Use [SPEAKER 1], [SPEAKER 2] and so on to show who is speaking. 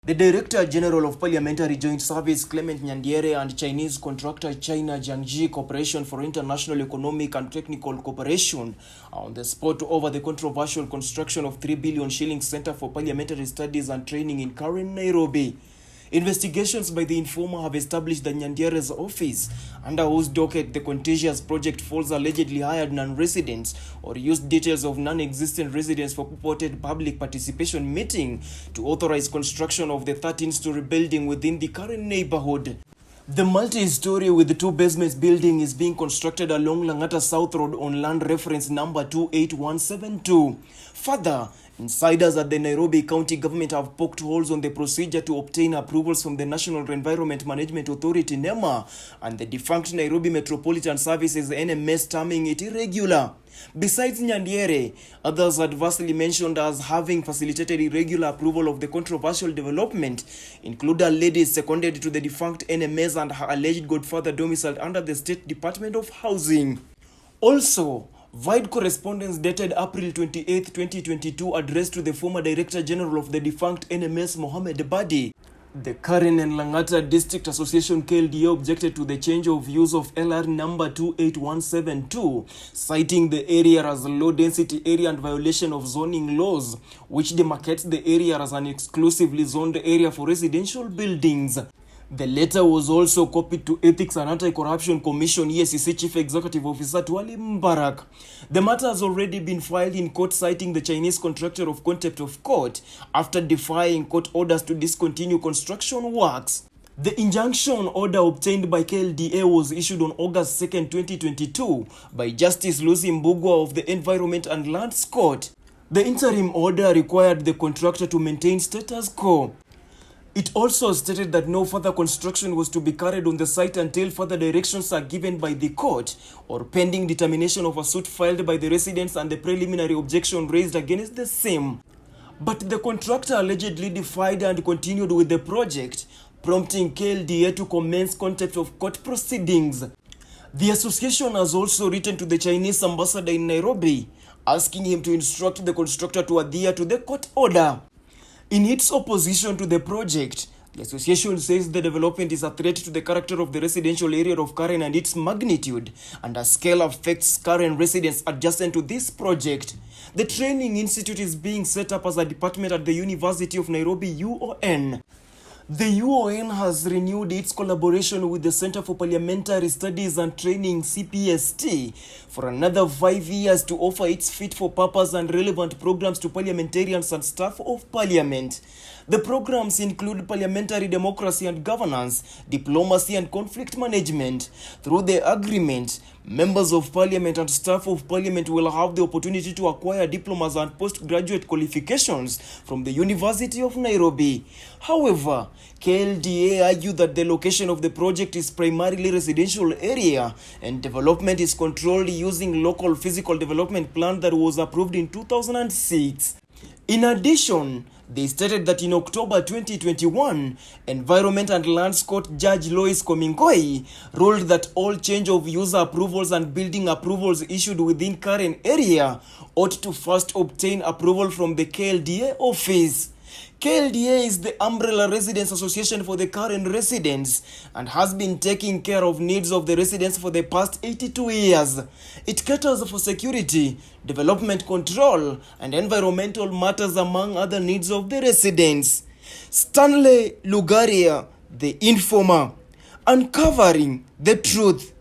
[SPEAKER 1] The Director General of Parliamentary Joint Service, Clement Nyandiere, and Chinese contractor China Jiangxi Corporation for International Economic and Technical Cooperation are on the spot over the controversial construction of 3 billion shilling Center for Parliamentary Studies and Training in Karen, Nairobi. Investigations by the Informer have established that Nyandiere's office, under whose docket the contentious project falls, allegedly hired non-residents or used details of non-existent residents for purported public participation meeting to authorize construction of the 13-story building within the Karen neighborhood. The multi-story with 2 basements building is being constructed along Langata South Road on land reference number 28172. Further, insiders at the Nairobi County Government have poked holes on the procedure to obtain approvals from the National Environment Management Authority (NEMA) and the defunct Nairobi Metropolitan Services (NMS), terming it irregular. Besides Nyandiere, others adversely mentioned as having facilitated irregular approval of the controversial development include a lady seconded to the defunct NMS and her alleged godfather domiciled under the State Department of Housing. Also, void correspondence dated April 28, 2022 addressed to the former Director General of the defunct NMS, Mohammed Badi. The Karen and Langata District Association KLDA objected to the change of use of LR number 28172, citing the area as a low-density area and violation of zoning laws, which demarcates the area as an exclusively zoned area for residential buildings. The letter was also copied to Ethics and Anti-Corruption Commission EACC Chief Executive Officer Twali Mbarak. The matter has already been filed in court, citing the Chinese contractor of contempt of court after defying court orders to discontinue construction works. The injunction order obtained by KLDA was issued on August 2, 2022 by Justice Lucy Mbugua of the Environment and Lands Court. The interim order required the contractor to maintain status quo. It also stated that no further construction was to be carried on the site until further directions are given by the court or pending determination of a suit filed by the residents and the preliminary objection raised against the same. But the contractor allegedly defied and continued with the project, prompting KLDA to commence contempt of court proceedings. The association has also written to the Chinese ambassador in Nairobi, asking him to instruct the constructor to adhere to the court order. In its opposition to the project, the association says the development is a threat to the character of the residential area of Karen and its magnitude, and a scale affects Karen residents adjacent to this project. The training institute is being set up as a department at the University of Nairobi (UON). The UON has renewed its collaboration with the Center for Parliamentary Studies and Training (CPST) for another 5 years to offer its fit-for-purpose and relevant programs to parliamentarians and staff of Parliament. The programs include parliamentary democracy and governance, diplomacy and conflict management. Through the agreement, members of Parliament and staff of Parliament will have the opportunity to acquire diplomas and postgraduate qualifications from the University of Nairobi. However, KLDA argued that the location of the project is primarily residential area and development is controlled using local physical development plan that was approved in 2006. In addition, they stated that in October 2021, Environment and Lands Court Judge Lois Komingoi ruled that all change of user approvals and building approvals issued within Karen area ought to first obtain approval from the KLDA office. KLDA is the umbrella residents association for the Karen residents and has been taking care of needs of the residents for the past 82 years. It caters for security, development control, and environmental matters among other needs of the residents. Stanley Lugaria, the Informer, uncovering the truth.